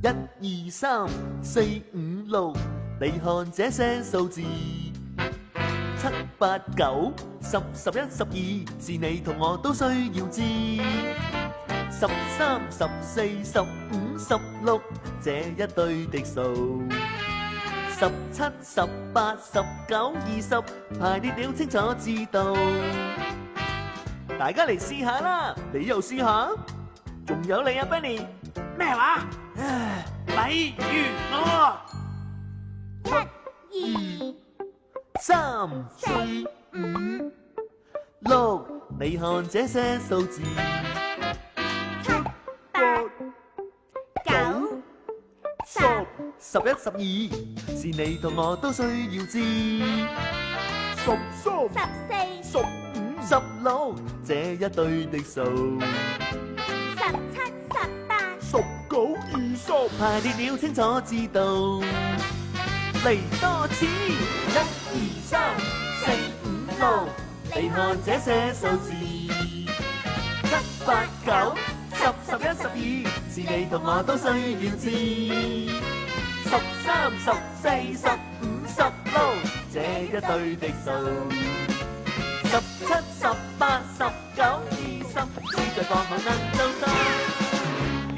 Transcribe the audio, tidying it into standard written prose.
1、2、3、4、5、6，你看這些數字。7、8、9、10、11、12，是你同我都需要知。13、14、15、16，這一對的數。17、18、19、20，排列了清楚知道。大家嚟試下啦，你又試下。仲有你啊 Benny， 咩話？例如我1、2、3、4、5、6，你看這些數字。7、8、9、10、11、12，是你同我都需要知。13、14、15、16，這一對的數。17、18、19、20，排列了清楚知道。嚟多次，1、2、3、4、5、6，你看這些數字。7、8、9、10、11、12，是你同我都需要知。13、14、15、16，這一對的數。17、18、19、20，只在放學能做到。